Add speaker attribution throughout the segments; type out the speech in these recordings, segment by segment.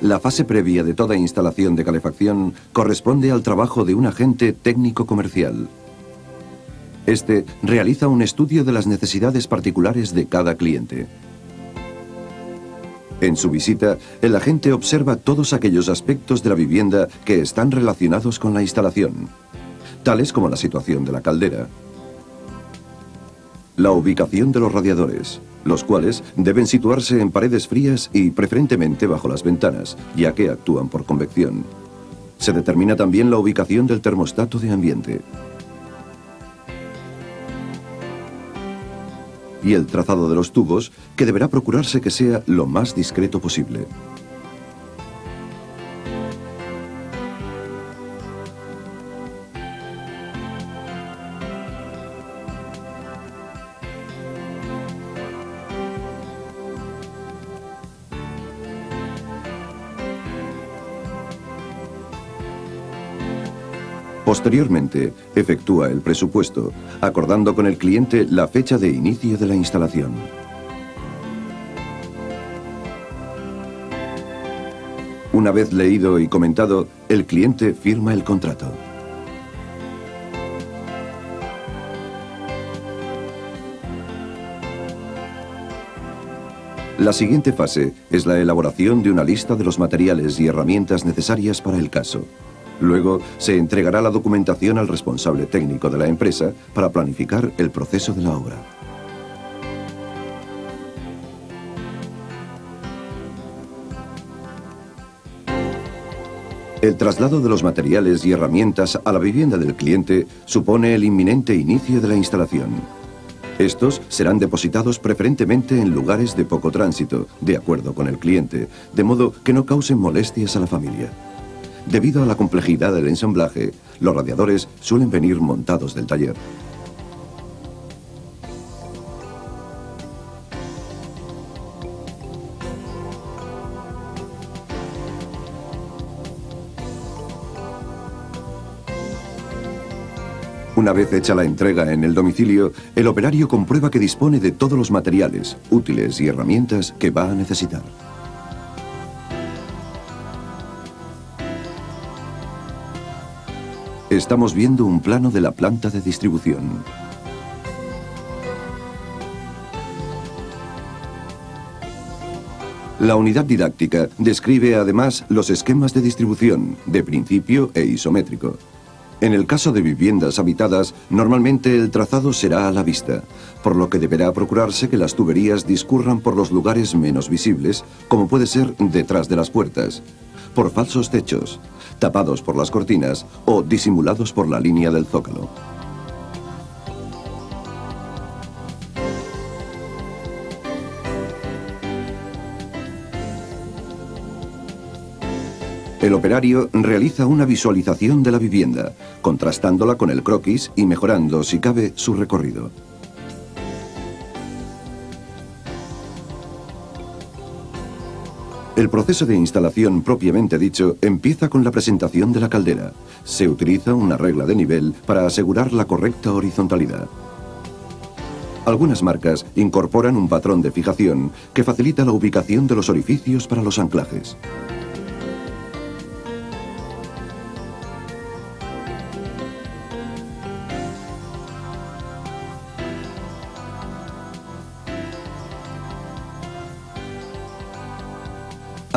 Speaker 1: La fase previa de toda instalación de calefacción corresponde al trabajo de un agente técnico comercial. Este realiza un estudio de las necesidades particulares de cada cliente. En su visita, el agente observa todos aquellos aspectos de la vivienda que están relacionados con la instalación, tales como la situación de la caldera, la ubicación de los radiadores, los cuales deben situarse en paredes frías y preferentemente bajo las ventanas, ya que actúan por convección. Se determina también la ubicación del termostato de ambiente y el trazado de los tubos, que deberá procurarse que sea lo más discreto posible. Posteriormente, efectúa el presupuesto, acordando con el cliente la fecha de inicio de la instalación. Una vez leído y comentado, el cliente firma el contrato. La siguiente fase es la elaboración de una lista de los materiales y herramientas necesarias para el caso. Luego se entregará la documentación al responsable técnico de la empresa para planificar el proceso de la obra. El traslado de los materiales y herramientas a la vivienda del cliente supone el inminente inicio de la instalación. Estos serán depositados preferentemente en lugares de poco tránsito, de acuerdo con el cliente, de modo que no causen molestias a la familia. Debido a la complejidad del ensamblaje, los radiadores suelen venir montados del taller. Una vez hecha la entrega en el domicilio, el operario comprueba que dispone de todos los materiales, útiles y herramientas que va a necesitar. Estamos viendo un plano de la planta de distribución. La unidad didáctica describe además los esquemas de distribución, de principio e isométrico. En el caso de viviendas habitadas, normalmente el trazado será a la vista, por lo que deberá procurarse que las tuberías discurran por los lugares menos visibles, como puede ser detrás de las puertas, por falsos techos, tapados por las cortinas o disimulados por la línea del zócalo. El operario realiza una visualización de la vivienda, contrastándola con el croquis y mejorando, si cabe, su recorrido. El proceso de instalación propiamente dicho empieza con la presentación de la caldera. Se utiliza una regla de nivel para asegurar la correcta horizontalidad. Algunas marcas incorporan un patrón de fijación que facilita la ubicación de los orificios para los anclajes.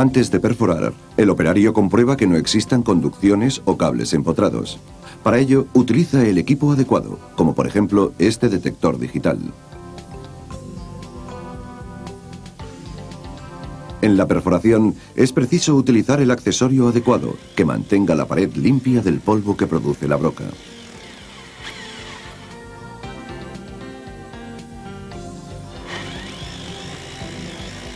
Speaker 1: Antes de perforar, el operario comprueba que no existan conducciones o cables empotrados. Para ello, utiliza el equipo adecuado, como por ejemplo este detector digital. En la perforación, es preciso utilizar el accesorio adecuado, que mantenga la pared limpia del polvo que produce la broca.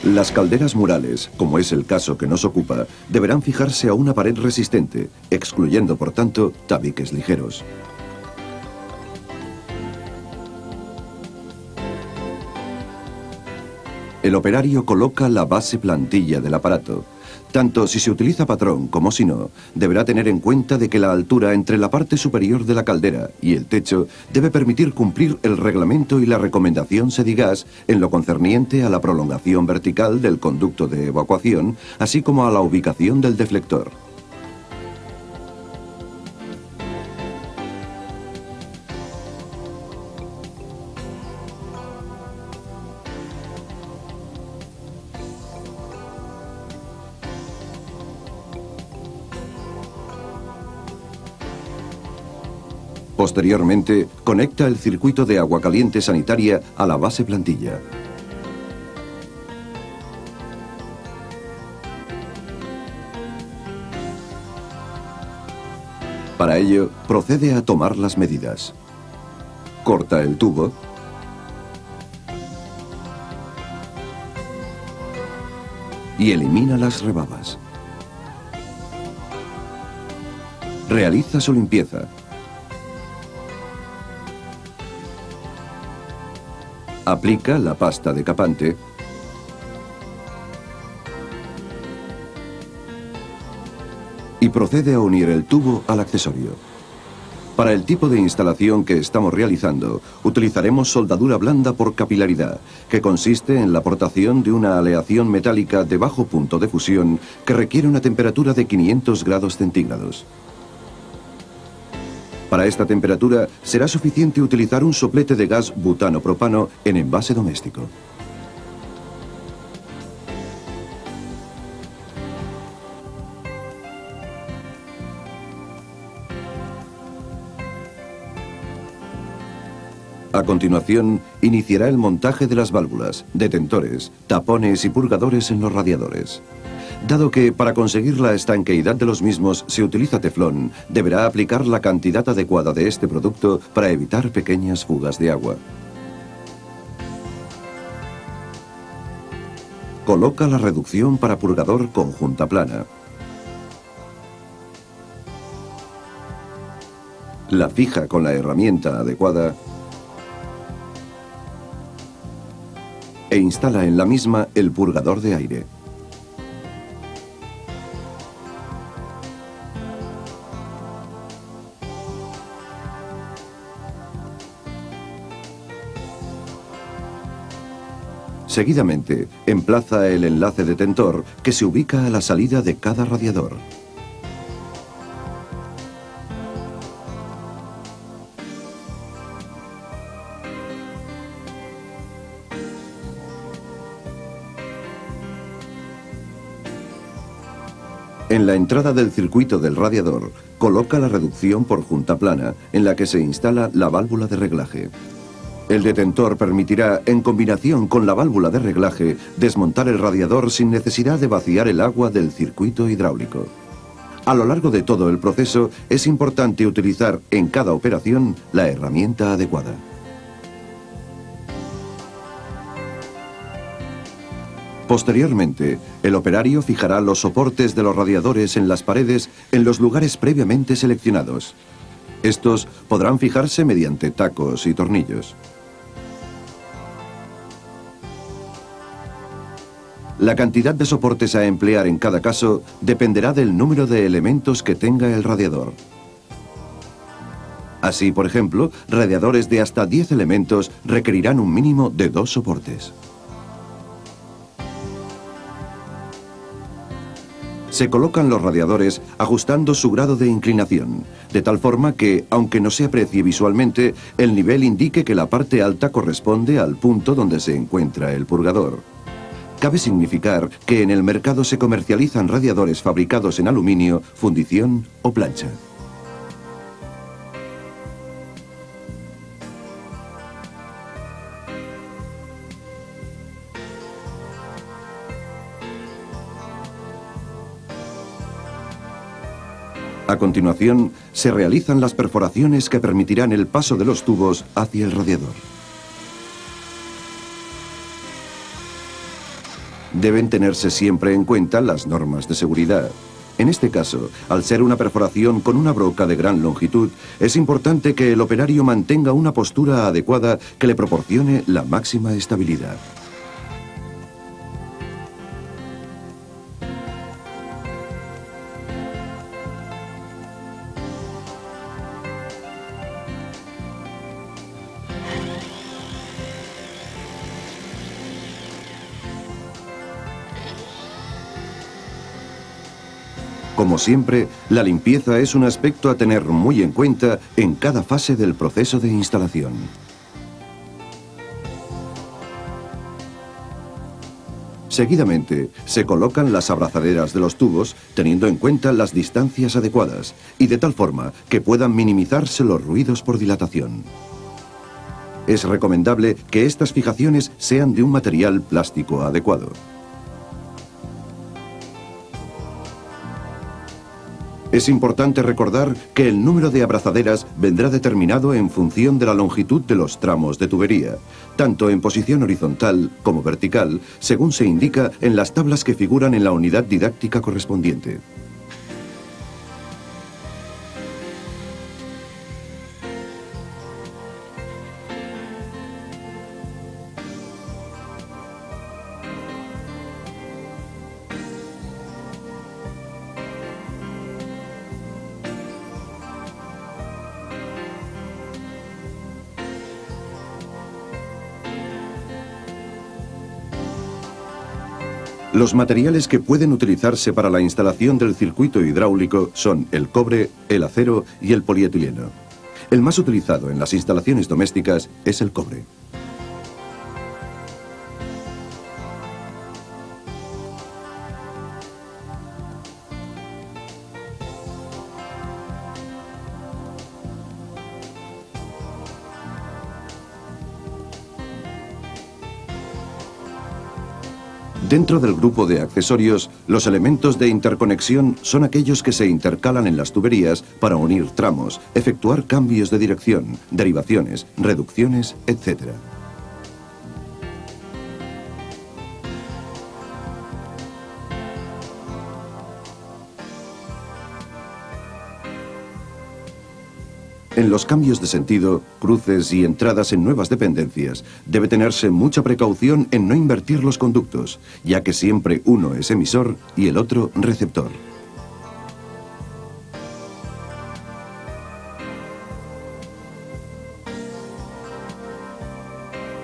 Speaker 1: Las calderas murales, como es el caso que nos ocupa, deberán fijarse a una pared resistente, excluyendo por tanto tabiques ligeros. El operario coloca la base plantilla del aparato, Tanto si se utiliza patrón como si no, deberá tener en cuenta de que la altura entre la parte superior de la caldera y el techo debe permitir cumplir el reglamento y la recomendación SEDIGAS en lo concerniente a la prolongación vertical del conducto de evacuación, así como a la ubicación del deflector. Posteriormente, conecta el circuito de agua caliente sanitaria a la base plantilla. Para ello, procede a tomar las medidas. Corta el tubo. Y elimina las rebabas. Realiza su limpieza. Aplica la pasta decapante y procede a unir el tubo al accesorio. Para el tipo de instalación que estamos realizando, utilizaremos soldadura blanda por capilaridad, que consiste en la aportación de una aleación metálica de bajo punto de fusión que requiere una temperatura de 500 grados centígrados. Para esta temperatura será suficiente utilizar un soplete de gas butano-propano en envase doméstico. A continuación, iniciará el montaje de las válvulas, detentores, tapones y purgadores en los radiadores. Dado que para conseguir la estanqueidad de los mismos se utiliza teflón, deberá aplicar la cantidad adecuada de este producto para evitar pequeñas fugas de agua. Coloca la reducción para purgador con junta plana. La fija con la herramienta adecuada e instala en la misma el purgador de aire. Seguidamente, emplaza el enlace detentor que se ubica a la salida de cada radiador. En la entrada del circuito del radiador, coloca la reducción por junta plana, en la que se instala la válvula de reglaje. El detentor permitirá, en combinación con la válvula de reglaje, desmontar el radiador sin necesidad de vaciar el agua del circuito hidráulico. A lo largo de todo el proceso, es importante utilizar en cada operación la herramienta adecuada. Posteriormente, el operario fijará los soportes de los radiadores en las paredes en los lugares previamente seleccionados. Estos podrán fijarse mediante tacos y tornillos. La cantidad de soportes a emplear en cada caso dependerá del número de elementos que tenga el radiador. Así, por ejemplo, radiadores de hasta 10 elementos requerirán un mínimo de 2 soportes. Se colocan los radiadores ajustando su grado de inclinación, de tal forma que, aunque no se aprecie visualmente, el nivel indique que la parte alta corresponde al punto donde se encuentra el purgador. Cabe significar que en el mercado se comercializan radiadores fabricados en aluminio, fundición o plancha. A continuación, se realizan las perforaciones que permitirán el paso de los tubos hacia el radiador. Deben tenerse siempre en cuenta las normas de seguridad. En este caso, al ser una perforación con una broca de gran longitud, es importante que el operario mantenga una postura adecuada que le proporcione la máxima estabilidad. Como siempre, la limpieza es un aspecto a tener muy en cuenta en cada fase del proceso de instalación. Seguidamente, se colocan las abrazaderas de los tubos teniendo en cuenta las distancias adecuadas y de tal forma que puedan minimizarse los ruidos por dilatación. Es recomendable que estas fijaciones sean de un material plástico adecuado. Es importante recordar que el número de abrazaderas vendrá determinado en función de la longitud de los tramos de tubería, tanto en posición horizontal como vertical, según se indica en las tablas que figuran en la unidad didáctica correspondiente. Los materiales que pueden utilizarse para la instalación del circuito hidráulico son el cobre, el acero y el polietileno. El más utilizado en las instalaciones domésticas es el cobre. Dentro del grupo de accesorios, los elementos de interconexión son aquellos que se intercalan en las tuberías para unir tramos, efectuar cambios de dirección, derivaciones, reducciones, etc. En los cambios de sentido, cruces y entradas en nuevas dependencias, debe tenerse mucha precaución en no invertir los conductos, ya que siempre uno es emisor y el otro receptor.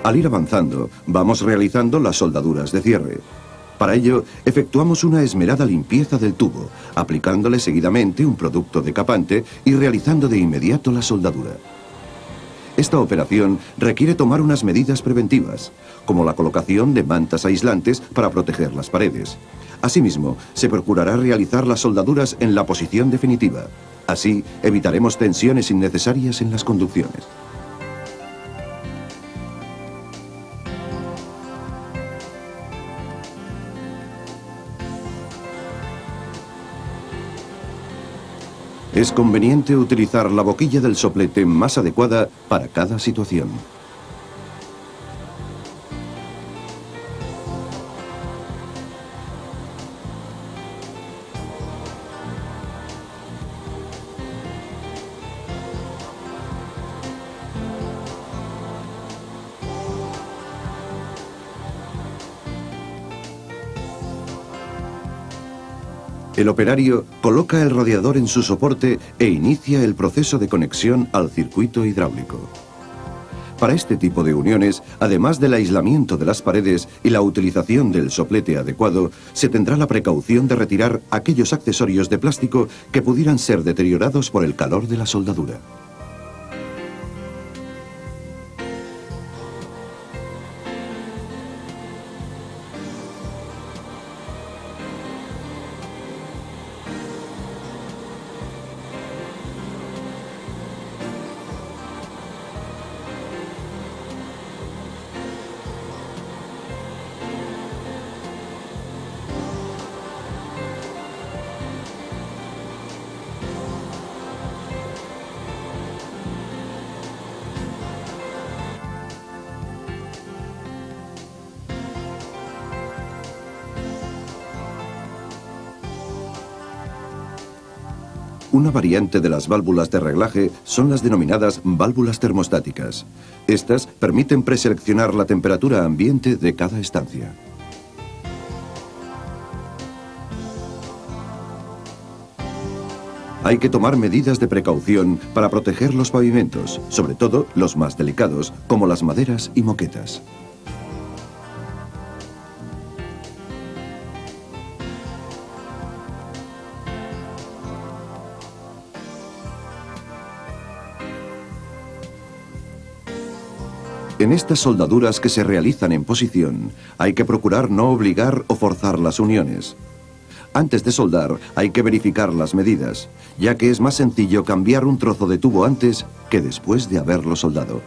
Speaker 1: Al ir avanzando, vamos realizando las soldaduras de cierre. Para ello, efectuamos una esmerada limpieza del tubo, aplicándole seguidamente un producto decapante y realizando de inmediato la soldadura. Esta operación requiere tomar unas medidas preventivas, como la colocación de mantas aislantes para proteger las paredes. Asimismo, se procurará realizar las soldaduras en la posición definitiva. Así, evitaremos tensiones innecesarias en las conducciones. Es conveniente utilizar la boquilla del soplete más adecuada para cada situación. El operario coloca el radiador en su soporte e inicia el proceso de conexión al circuito hidráulico. Para este tipo de uniones, además del aislamiento de las paredes y la utilización del soplete adecuado, se tendrá la precaución de retirar aquellos accesorios de plástico que pudieran ser deteriorados por el calor de la soldadura. Una variante de las válvulas de reglaje son las denominadas válvulas termostáticas. Estas permiten preseleccionar la temperatura ambiente de cada estancia. Hay que tomar medidas de precaución para proteger los pavimentos, sobre todo los más delicados, como las maderas y moquetas. En estas soldaduras que se realizan en posición, hay que procurar no obligar o forzar las uniones. Antes de soldar, hay que verificar las medidas, ya que es más sencillo cambiar un trozo de tubo antes que después de haberlo soldado.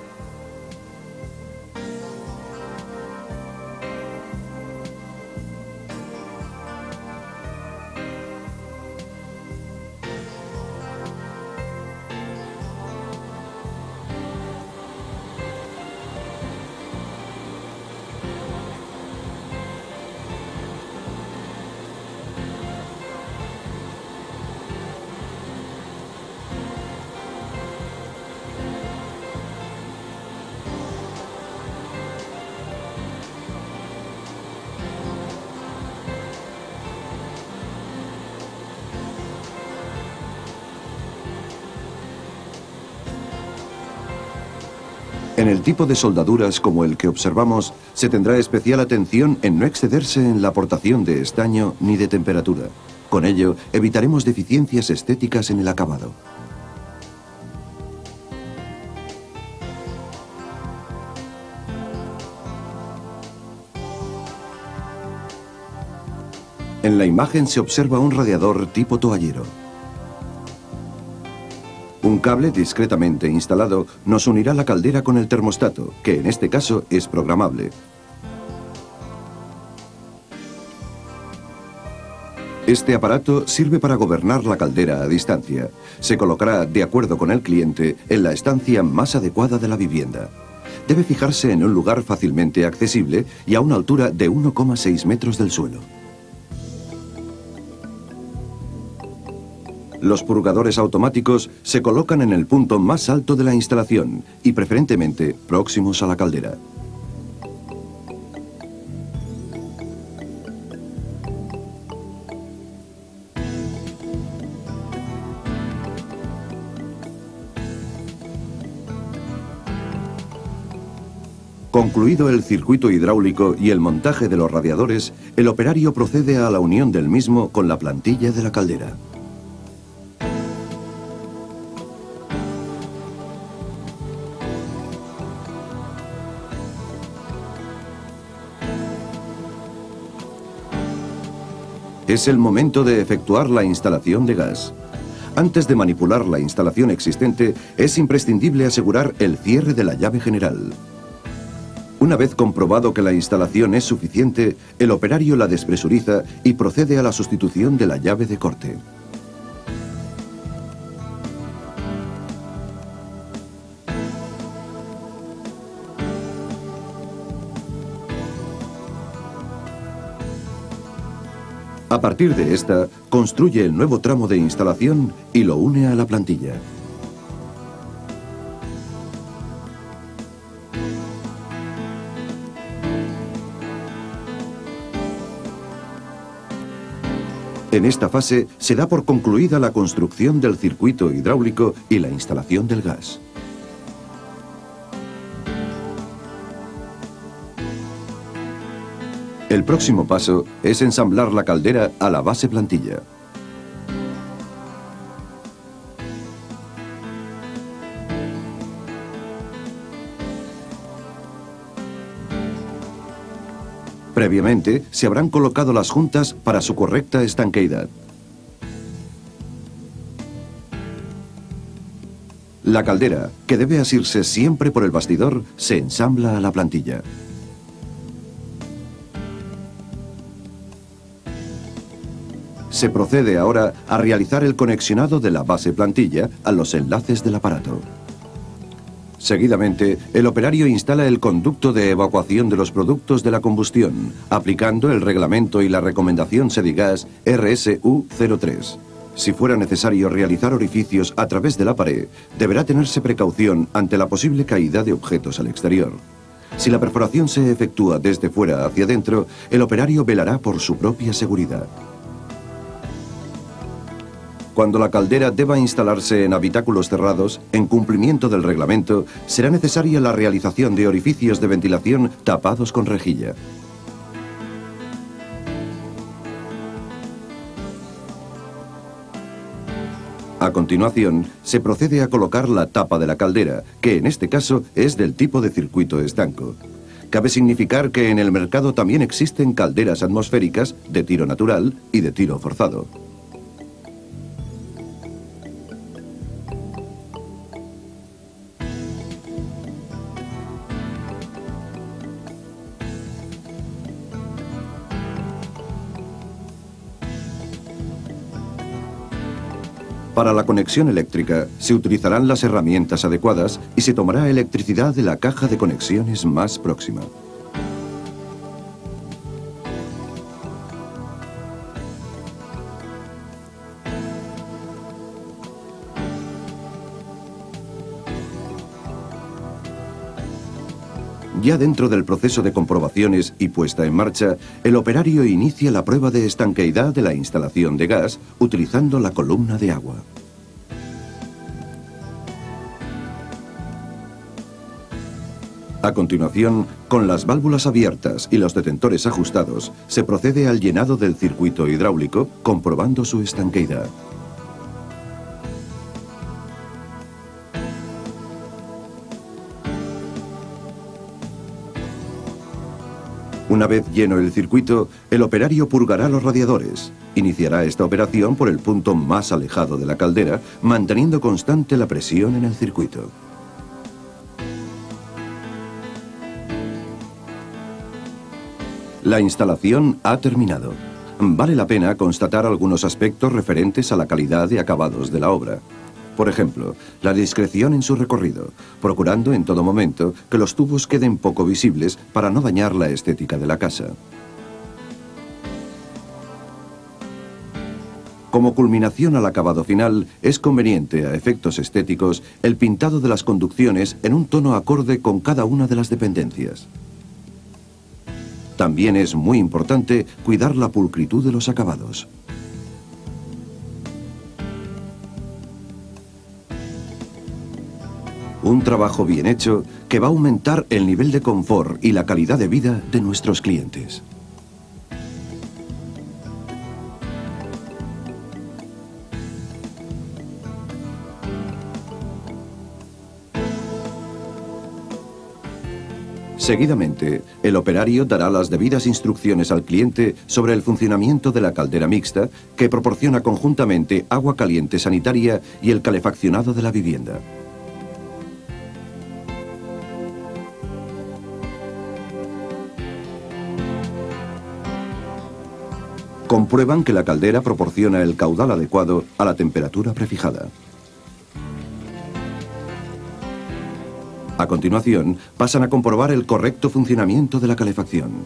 Speaker 1: En el tipo de soldaduras como el que observamos, se tendrá especial atención en no excederse en la aportación de estaño ni de temperatura. Con ello, evitaremos deficiencias estéticas en el acabado. En la imagen se observa un radiador tipo toallero. Un cable discretamente instalado nos unirá la caldera con el termostato, que en este caso es programable. Este aparato sirve para gobernar la caldera a distancia. Se colocará, de acuerdo con el cliente, en la estancia más adecuada de la vivienda. Debe fijarse en un lugar fácilmente accesible y a una altura de 1,6 metros del suelo. Los purgadores automáticos se colocan en el punto más alto de la instalación y preferentemente próximos a la caldera. Concluido el circuito hidráulico y el montaje de los radiadores, el operario procede a la unión del mismo con la plantilla de la caldera. Es el momento de efectuar la instalación de gas. Antes de manipular la instalación existente, es imprescindible asegurar el cierre de la llave general. Una vez comprobado que la instalación es suficiente, el operario la despresuriza y procede a la sustitución de la llave de corte. A partir de esta, construye el nuevo tramo de instalación y lo une a la plantilla. En esta fase se da por concluida la construcción del circuito hidráulico y la instalación del gas. El próximo paso es ensamblar la caldera a la base plantilla. Previamente se habrán colocado las juntas para su correcta estanqueidad. La caldera, que debe asirse siempre por el bastidor, se ensambla a la plantilla. Se procede ahora a realizar el conexionado de la base plantilla a los enlaces del aparato. Seguidamente, el operario instala el conducto de evacuación de los productos de la combustión, aplicando el reglamento y la recomendación SEDIGAS RSU 03. Si fuera necesario realizar orificios a través de la pared, deberá tenerse precaución ante la posible caída de objetos al exterior. Si la perforación se efectúa desde fuera hacia adentro, el operario velará por su propia seguridad. Cuando la caldera deba instalarse en habitáculos cerrados, en cumplimiento del reglamento, será necesaria la realización de orificios de ventilación tapados con rejilla. A continuación, se procede a colocar la tapa de la caldera, que en este caso es del tipo de circuito estanco. Cabe significar que en el mercado también existen calderas atmosféricas de tiro natural y de tiro forzado. Para la conexión eléctrica se utilizarán las herramientas adecuadas y se tomará electricidad de la caja de conexiones más próxima. Ya dentro del proceso de comprobaciones y puesta en marcha, el operario inicia la prueba de estanqueidad de la instalación de gas utilizando la columna de agua. A continuación, con las válvulas abiertas y los detentores ajustados, se procede al llenado del circuito hidráulico, comprobando su estanqueidad. Una vez lleno el circuito, el operario purgará los radiadores. Iniciará esta operación por el punto más alejado de la caldera, manteniendo constante la presión en el circuito. La instalación ha terminado. Vale la pena constatar algunos aspectos referentes a la calidad de acabados de la obra. Por ejemplo, la discreción en su recorrido, procurando en todo momento que los tubos queden poco visibles para no dañar la estética de la casa. Como culminación al acabado final, es conveniente, a efectos estéticos, el pintado de las conducciones en un tono acorde con cada una de las dependencias. También es muy importante cuidar la pulcritud de los acabados. Un trabajo bien hecho que va a aumentar el nivel de confort y la calidad de vida de nuestros clientes. Seguidamente, el operario dará las debidas instrucciones al cliente sobre el funcionamiento de la caldera mixta, que proporciona conjuntamente agua caliente sanitaria y el calefaccionado de la vivienda. Comprueban que la caldera proporciona el caudal adecuado a la temperatura prefijada. A continuación, pasan a comprobar el correcto funcionamiento de la calefacción.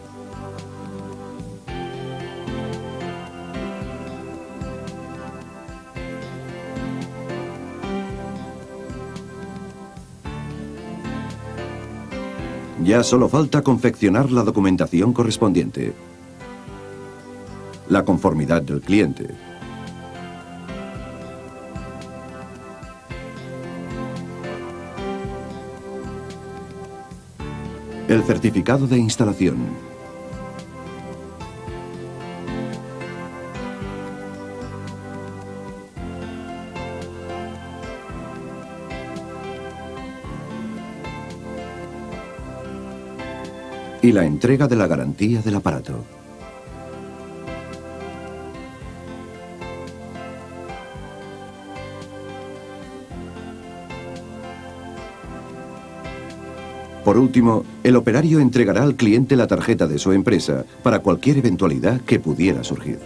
Speaker 1: Ya solo falta confeccionar la documentación correspondiente. La conformidad del cliente. El certificado de instalación. Y la entrega de la garantía del aparato. Por último, el operario entregará al cliente la tarjeta de su empresa para cualquier eventualidad que pudiera surgir.